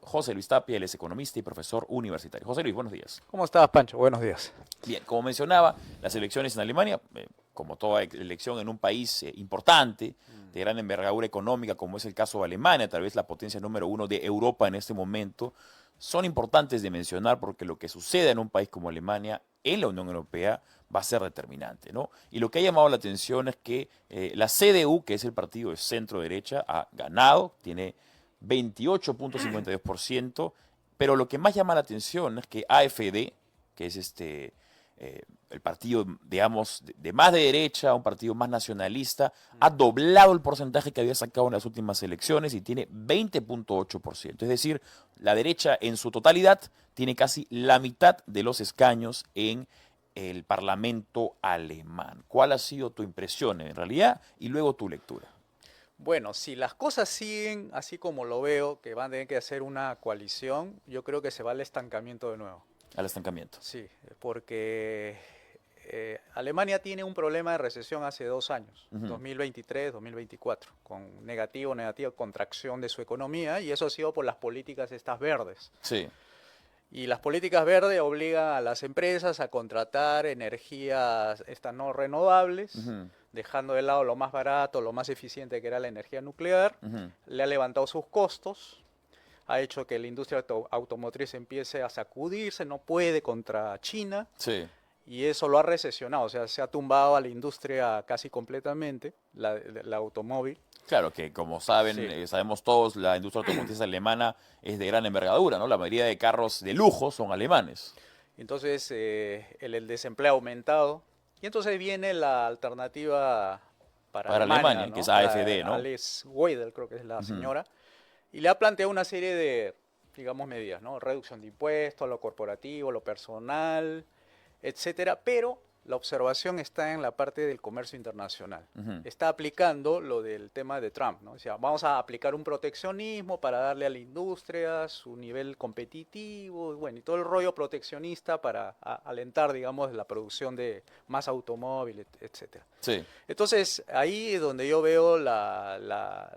José Luis Tapia, él es economista y profesor universitario. José Luis, buenos días. ¿Cómo estás, Pancho? Buenos días. Bien, como mencionaba, las elecciones en Alemania, como toda elección en un país importante, de gran envergadura económica, como es el caso de Alemania, tal vez la potencia número uno de Europa en este momento, son importantes de mencionar porque lo que suceda en un país como Alemania, en la Unión Europea, va a ser determinante, ¿no? Y lo que ha llamado la atención es que la CDU, que es el partido de centro-derecha, ha ganado, tiene 28.52%, pero lo que más llama la atención es que AfD, que es el partido, digamos, de más de derecha, un partido más nacionalista, ha doblado el porcentaje que había sacado en las últimas elecciones y tiene 20.8%. Es decir, la derecha en su totalidad tiene casi la mitad de los escaños en el Parlamento alemán. ¿Cuál ha sido tu impresión en realidad y luego tu lectura? Bueno, si las cosas siguen así como lo veo, que van a tener que hacer una coalición, yo creo que se va al estancamiento de nuevo. Al estancamiento. Sí, porque Alemania tiene un problema de recesión hace 2 años, 2023, 2024, con negativa contracción de su economía, y eso ha sido por las políticas estas verdes. Sí. Y las políticas verdes obligan a las empresas a contratar energías estas no renovables, dejando de lado lo más barato, lo más eficiente que era la energía nuclear. Le ha levantado sus costos, ha hecho que la industria automotriz empiece a sacudirse, no puede contra China. Sí. Y eso lo ha recesionado, o sea, se ha tumbado a la industria casi completamente, la automóvil. Claro que, como saben, Sí. sabemos todos, la industria automotriz alemana es de gran envergadura, ¿no? La mayoría de carros de lujo son alemanes. Entonces el desempleo ha aumentado y entonces viene la alternativa para Para Alemania, Alemania, que es ¿no? AfD, ¿no? Alice Weidel, creo que es la Ujú. señora, y le ha planteado una serie de, digamos, medidas, ¿no? Reducción de impuestos, lo corporativo, lo personal, etcétera, pero la observación está en la parte del comercio internacional. Está aplicando lo del tema de Trump, ¿no? O sea, vamos a aplicar un proteccionismo para darle a la industria su nivel competitivo, y bueno, y todo el rollo proteccionista para alentar, digamos, la producción de más automóviles, etcétera. Sí. Entonces, ahí es donde yo veo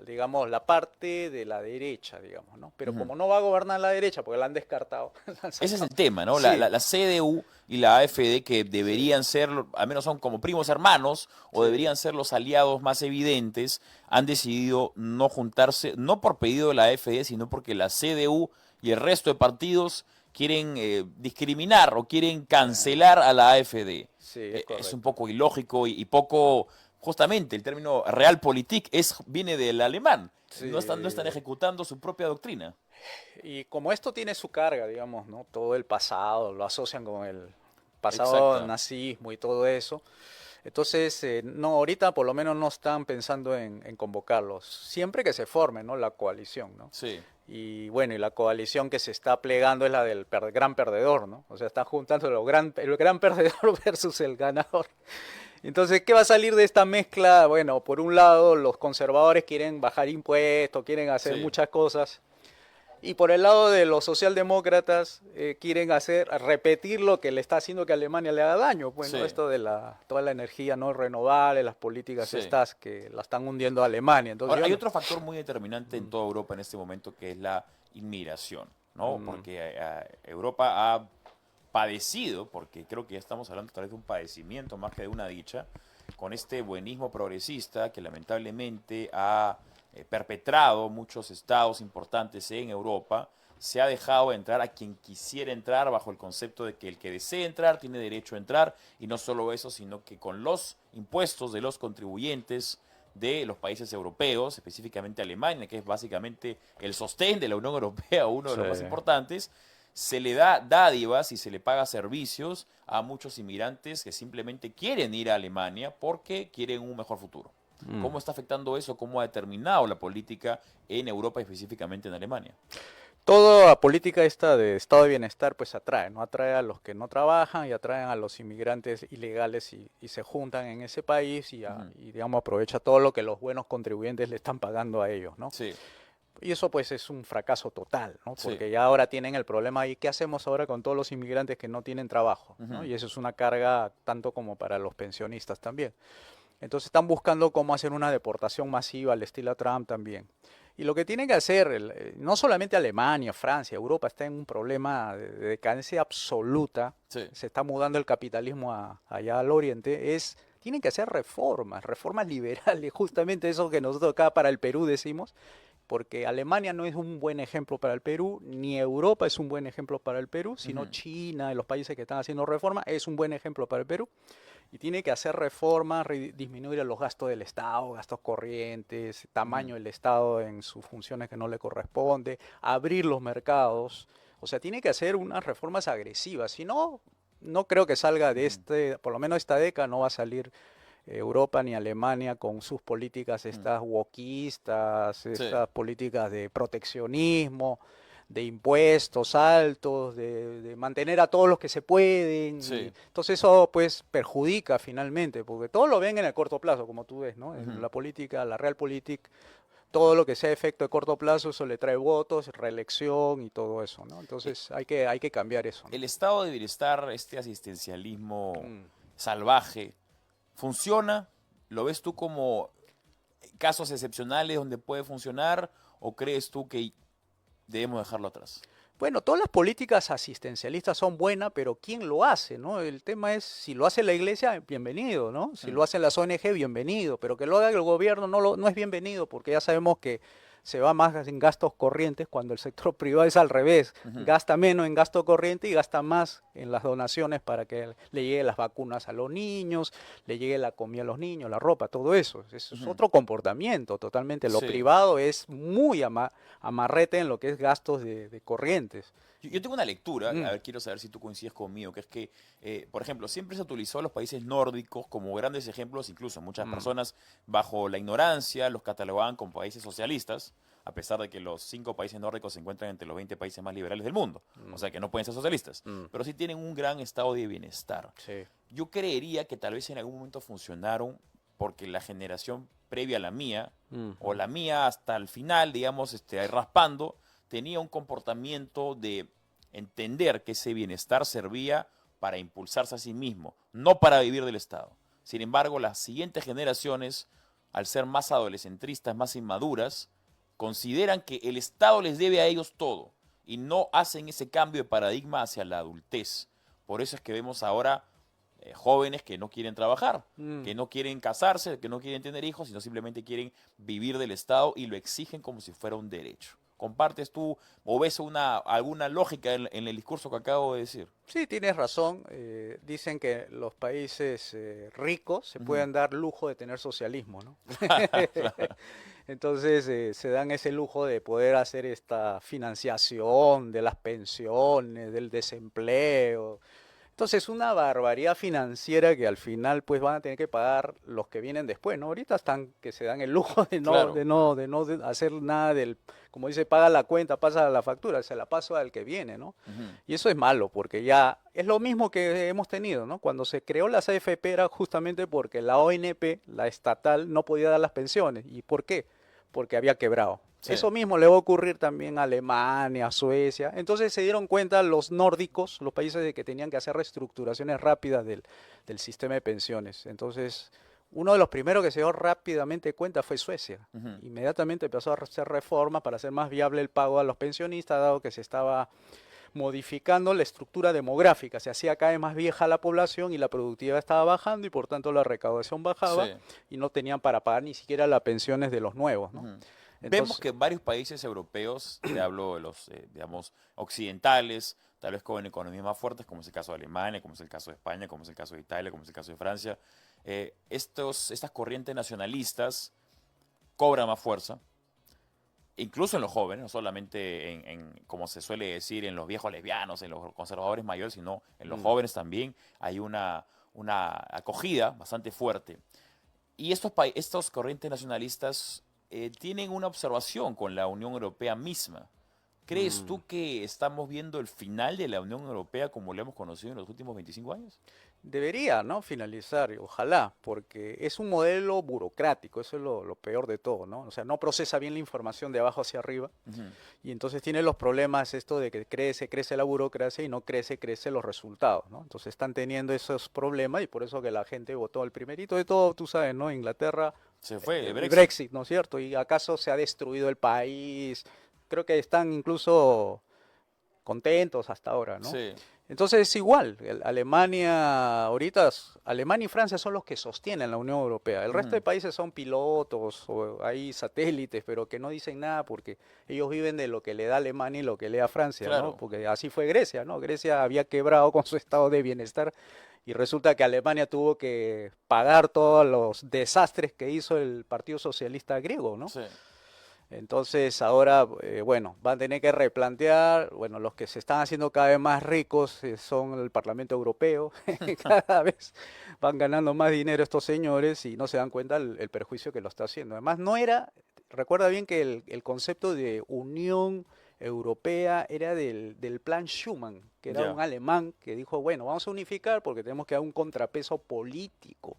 digamos, la parte de la derecha, digamos, ¿no? Pero Ujú. como no va a gobernar la derecha, porque la han descartado, la han Ese es el sacado. tema, ¿no? Sí, La CDU y la AfD, que sí, deberían ser, al menos son como primos hermanos, o sí. deberían ser los aliados más evidentes, han decidido no juntarse, no por pedido de la AfD, sino porque la CDU y el resto de partidos quieren discriminar o quieren cancelar a la AfD. Sí, es Es un correcto. poco ilógico y poco, justamente, el término Realpolitik viene del alemán. No están Sí. ejecutando su propia doctrina. Y como esto tiene su carga, digamos, ¿no? Todo el pasado, lo asocian con el pasado Exacto. nazismo y todo eso. Entonces, no, ahorita por lo menos no están pensando en convocarlos. Siempre que se forme, ¿no? La coalición, ¿no? Sí. Y bueno, y la coalición que se está plegando es la del gran perdedor, ¿no? O sea, están juntando el gran perdedor versus el ganador. Entonces, ¿qué va a salir de esta mezcla? Bueno, por un lado, los conservadores quieren bajar impuestos, quieren hacer Sí. muchas cosas. Y por el lado de los socialdemócratas quieren repetir lo que le está haciendo que Alemania le haga daño. Bueno, Sí, esto de toda la energía no renovable, las políticas sí. estas que la están hundiendo a Alemania. Entonces Ahora, yo hay no. otro factor muy determinante en toda Europa en este momento que es la inmigración, ¿no? Mm, Porque Europa ha padecido, porque creo que ya estamos hablando tal vez de un padecimiento más que de una dicha, con este buenismo progresista que lamentablemente ha perpetrado muchos estados importantes en Europa, se ha dejado entrar a quien quisiera entrar bajo el concepto de que el que desee entrar tiene derecho a entrar, y no solo eso, sino que con los impuestos de los contribuyentes de los países europeos, específicamente Alemania, que es básicamente el sostén de la Unión Europea, uno de sí. los más importantes, se le da dádivas y se le paga servicios a muchos inmigrantes que simplemente quieren ir a Alemania porque quieren un mejor futuro. Mm. ¿Cómo está afectando eso? ¿Cómo ha determinado la política en Europa, específicamente en Alemania? Toda la política esta de estado de bienestar pues atrae, ¿no? Atrae a los que no trabajan y atraen a los inmigrantes ilegales y se juntan en ese país Ujú. y digamos aprovecha todo lo que los buenos contribuyentes le están pagando a ellos, ¿no? Sí, Y eso pues es un fracaso total, ¿no? sí. Porque ya ahora tienen el problema y ¿qué hacemos ahora con todos los inmigrantes que no tienen trabajo? ¿No? Ujú. Y eso es una carga tanto como para los pensionistas también. Entonces están buscando cómo hacer una deportación masiva al estilo Trump también. Y lo que tiene que hacer, no solamente Alemania, Francia, Europa está en un problema de decadencia absoluta, Sí. se está mudando el capitalismo allá al oriente, tienen que hacer reformas, reformas liberales, justamente eso que nosotros acá para el Perú decimos, porque Alemania no es un buen ejemplo para el Perú, ni Europa es un buen ejemplo para el Perú, sino Ujú. China y los países que están haciendo reformas es un buen ejemplo para el Perú. Y tiene que hacer reformas, disminuir los gastos del Estado, gastos corrientes, Ujú. tamaño del Estado en sus funciones que no le corresponde, abrir los mercados. O sea, tiene que hacer unas reformas agresivas. Si no, no creo que salga de Ujú. por lo menos esta década no va a salir Europa ni Alemania con sus políticas Ujú. estas wokistas, Sí. estas políticas de proteccionismo, de impuestos altos, de mantener a todos los que se pueden. Y Sí. entonces eso pues perjudica finalmente, porque todo lo ven en el corto plazo, como tú ves, ¿no? En Ujú. la política, la realpolitik, todo lo que sea efecto de corto plazo, eso le trae votos, reelección y todo eso, ¿no? Eh, Entonces hay que cambiar eso, ¿no? El estado de bienestar, este asistencialismo Mm. salvaje, ¿funciona? ¿Lo ves tú como casos excepcionales donde puede funcionar o crees tú que debemos dejarlo atrás? Bueno, todas las políticas asistencialistas son buenas, pero ¿quién lo hace, no? El tema es, si lo hace la iglesia, bienvenido, ¿no? Si Mm. lo hacen las ONG, bienvenido, pero que lo haga el gobierno no es bienvenido, porque ya sabemos que se va más en gastos corrientes cuando el sector privado es al revés, Ujú. gasta menos en gasto corriente y gasta más en las donaciones para que le lleguen las vacunas a los niños, le llegue la comida a los niños, la ropa, todo eso. Eso es Ujú. otro comportamiento totalmente. Lo Sí. privado es muy amarrete en lo que es gastos de corrientes. Yo tengo una lectura, a Mm, ver, quiero saber si tú coincides conmigo, que es que, por ejemplo, siempre se utilizó a los países nórdicos como grandes ejemplos, incluso muchas mm, personas bajo la ignorancia los catalogaban como países socialistas, a pesar de que los 5 países nórdicos se encuentran entre los 20 países más liberales del mundo, o mm, sea que no pueden ser socialistas, mm, pero sí tienen un gran estado de bienestar. sí. Yo creería que tal vez en algún momento funcionaron porque la generación previa a la mía, o Ujú, la mía hasta el final, digamos, ahí raspando, tenía un comportamiento de entender que ese bienestar servía para impulsarse a sí mismo, no para vivir del Estado. Sin embargo, las siguientes generaciones, al ser más adolescentristas, más inmaduras, consideran que el Estado les debe a ellos todo y no hacen ese cambio de paradigma hacia la adultez. Por eso es que vemos ahora jóvenes que no quieren trabajar, mm. que no quieren casarse, que no quieren tener hijos, sino simplemente quieren vivir del Estado y lo exigen como si fuera un derecho. ¿Compartes tú o ves alguna lógica en el discurso que acabo de decir? Sí, tienes razón. Dicen que los países ricos se Ujú. pueden dar lujo de tener socialismo, ¿no? Entonces se dan ese lujo de poder hacer esta financiación de las pensiones, del desempleo. Entonces, una barbaridad financiera que al final pues van a tener que pagar los que vienen después, ¿no? Ahorita están que se dan el lujo Claro. hacer nada como dice, paga la cuenta, pasa la factura, se la paso al que viene, ¿no? Ujú. Y eso es malo, porque ya es lo mismo que hemos tenido, ¿no? Cuando se creó la AFP era justamente porque la ONP, la estatal, no podía dar las pensiones. ¿Y por qué? Porque había quebrado. Sí. Eso mismo le va a ocurrir también a Alemania, a Suecia. Entonces se dieron cuenta los nórdicos, los países de que tenían que hacer reestructuraciones rápidas del sistema de pensiones. Entonces, uno de los primeros que se dio rápidamente cuenta fue Suecia. Ujú. Inmediatamente empezó a hacer reformas para hacer más viable el pago a los pensionistas, dado que se estaba modificando la estructura demográfica. Se hacía cada vez más vieja la población y la productividad estaba bajando y por tanto la recaudación bajaba Sí. y no tenían para pagar ni siquiera las pensiones de los nuevos, ¿no? Ujú. Vemos Entonces, que varios países europeos, te hablo de los, digamos, occidentales, tal vez con economías más fuertes, como es el caso de Alemania, como es el caso de España, como es el caso de Italia, como es el caso de Francia, estas corrientes nacionalistas cobran más fuerza, incluso en los jóvenes, no solamente como se suele decir, en los viejos lesbianos, en los conservadores mayores, sino en los mm, jóvenes también hay una acogida bastante fuerte. Y estos corrientes nacionalistas tienen una observación con la Unión Europea misma. ¿Crees mm, tú que estamos viendo el final de la Unión Europea como lo hemos conocido en los últimos 25 años? debería, ¿no? Finalizar, ojalá, porque es un modelo burocrático, eso es lo peor de todo, ¿no? O sea, no procesa bien la información de abajo hacia arriba. Ujú. Y entonces tiene los problemas esto de que crece la burocracia y no crece los resultados, ¿no? Entonces están teniendo esos problemas y por eso que la gente votó el primerito de todo, tú sabes, ¿no? Inglaterra Se fue el el Brexit. Brexit, ¿no es cierto? ¿Y acaso se ha destruido el país? Creo que están incluso contentos hasta ahora, ¿no? Sí. Entonces es igual, Alemania, ahorita, Alemania y Francia son los que sostienen la Unión Europea. El resto de Ujú. países son pilotos o hay satélites, pero que no dicen nada porque ellos viven de lo que le da Alemania y lo que le da Francia, ¿no? Claro. Porque así fue Grecia, ¿no? Grecia había quebrado con su estado de bienestar y resulta que Alemania tuvo que pagar todos los desastres que hizo el Partido Socialista griego, ¿no? Sí. Entonces ahora, bueno, van a tener que replantear, bueno, los que se están haciendo cada vez más ricos son el Parlamento Europeo, cada vez van ganando más dinero estos señores y no se dan cuenta el perjuicio que lo está haciendo. Además, no era, recuerda bien que el concepto de Unión Europea era del plan Schuman, que era un Ya. alemán que dijo, bueno, vamos a unificar porque tenemos que dar un contrapeso político.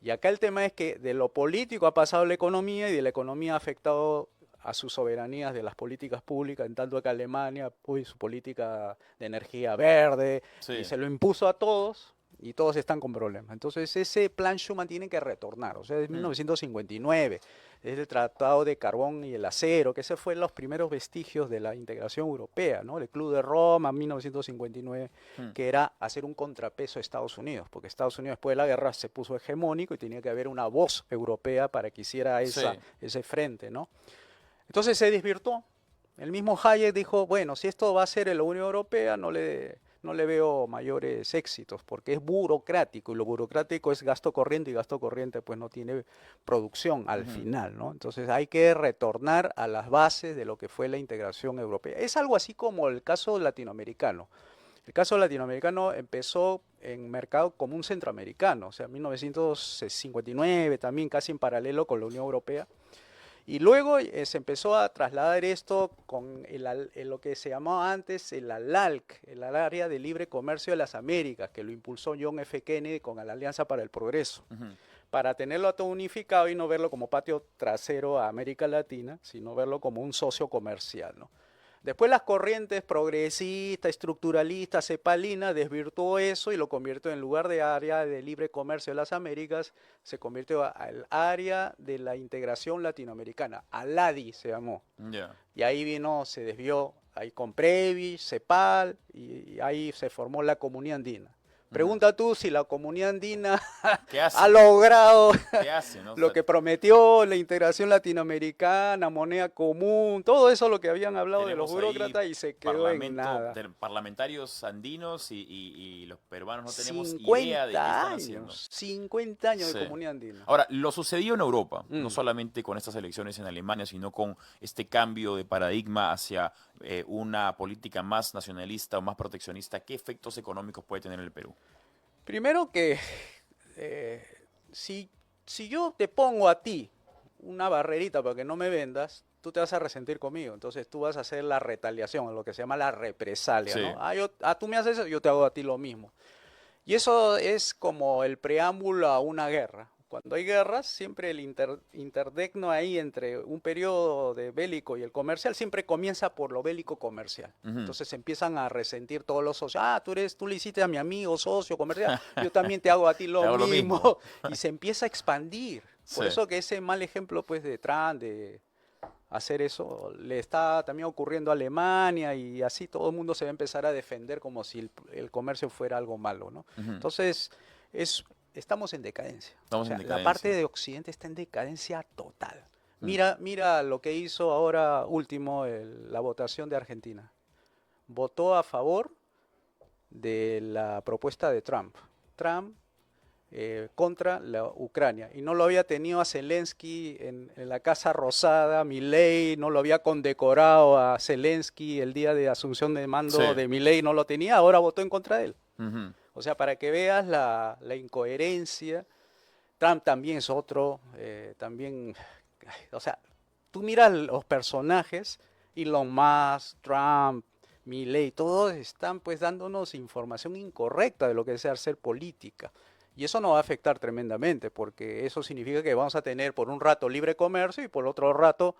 Y acá el tema es que de lo político ha pasado a la economía y de la economía ha afectado a sus soberanías de las políticas públicas, en tanto que Alemania, uy, su política de energía verde, y Sí. se lo impuso a todos y todos están con problemas. Entonces ese plan Schuman tiene que retornar, o sea, es Mm. 1959, es el Tratado de Carbón y el Acero, que ese fue los primeros vestigios de la integración europea, ¿no? El Club de Roma, 1959, Mm. que era hacer un contrapeso a Estados Unidos, porque Estados Unidos después de la guerra se puso hegemónico y tenía que haber una voz europea para que hiciera Sí. ese frente, ¿no? Entonces se desvirtuó. El mismo Hayek dijo, bueno, si esto va a ser en la Unión Europea, no le veo mayores éxitos, porque es burocrático, y lo burocrático es gasto corriente, y gasto corriente pues no tiene producción al Ujú. final, ¿no? Entonces hay que retornar a las bases de lo que fue la integración europea. Es algo así como el caso latinoamericano. El caso latinoamericano empezó en mercado común centroamericano, o sea, 1959 también casi en paralelo con la Unión Europea. Y luego se empezó a trasladar esto con lo que se llamaba antes el ALALC, el Área de Libre Comercio de las Américas, que lo impulsó John F. Kennedy con la Alianza para el Progreso, Ujú. para tenerlo todo unificado y no verlo como patio trasero a América Latina, sino verlo como un socio comercial, ¿no? Después las corrientes progresistas, estructuralistas, cepalinas, desvirtuó eso y lo convirtió en lugar de área de libre comercio de las Américas, se convirtió al área de la integración latinoamericana, ALADI se llamó. Ya. Y ahí vino, se desvió ahí con Previs, CEPAL, y ahí se formó la Comunidad Andina. Ujú. Pregunta tú si la Comunidad Andina ¿Qué ha hace? logrado ¿Qué hace? ¿No? O lo sea, que prometió, la integración latinoamericana, moneda común, todo eso lo que habían hablado de los tenemos ahí burócratas y se quedó en parlamento, nada. parlamentarios andinos y los peruanos no tenemos idea de qué 50 están haciendo. años, 50 años de Sí. Comunidad Andina. Ahora, lo sucedió en Europa, no Mm. solamente con estas elecciones en Alemania, sino con este cambio de paradigma hacia una política más nacionalista o más proteccionista. ¿Qué efectos económicos puede tener el Perú? Primero que eh, si yo te pongo a ti una barrerita para que no me vendas, tú te vas a resentir conmigo. Entonces tú vas a hacer la retaliación, lo que se llama la represalia, Sí. ¿no? Tú me haces eso, yo te hago a ti lo mismo. Y eso es como el preámbulo a una guerra. Cuando hay guerras, siempre el interdecno ahí entre un periodo de bélico y el comercial siempre comienza por lo bélico comercial. Ujú. Entonces se empiezan a resentir todos los socios. Ah, tú le hiciste a mi amigo socio comercial, yo también te hago a ti Te lo hago lo mismo. mismo. Y se empieza a expandir. Por Sí. eso que ese mal ejemplo pues de Trump, de hacer eso, le está también ocurriendo a Alemania y así todo el mundo se va a empezar a defender como si el comercio fuera algo malo, ¿no? Ujú. Entonces, estamos en decadencia. Estamos O sea, en la parte decadencia. de Occidente está en decadencia total. Mm. Mira lo que hizo ahora último la votación de Argentina. Votó a favor de la propuesta de Trump. Trump contra la Ucrania. Y no lo había tenido a Zelensky en la Casa Rosada, Milei no lo había condecorado a Zelensky el día de asunción de mando Sí. de Milei, no lo tenía, ahora votó en contra de él. Ujú. O sea, para que veas la incoherencia. Trump también es otro, también, o sea, tú miras los personajes, Elon Musk, Trump, Milley, todos están pues dándonos información incorrecta de lo que es hacer política. Y eso nos va a afectar tremendamente, porque eso significa que vamos a tener por un rato libre comercio y por otro rato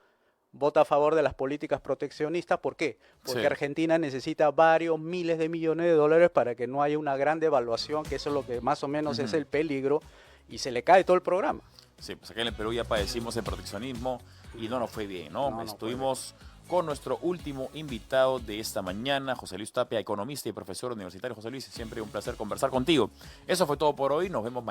vota a favor de las políticas proteccionistas. ¿Por qué? Porque Sí. Argentina necesita varios miles de millones de dólares para que no haya una gran devaluación, que eso es lo que más o menos es Ujú. el peligro, y se le cae todo el programa. Sí, pues acá en el Perú ya padecimos el proteccionismo y no nos fue bien, ¿no? No, no fue Estuvimos con nuestro último invitado de esta mañana, José Luis Tapia, economista y profesor universitario. José Luis, siempre un placer conversar contigo. Eso fue todo por hoy, nos vemos mañana.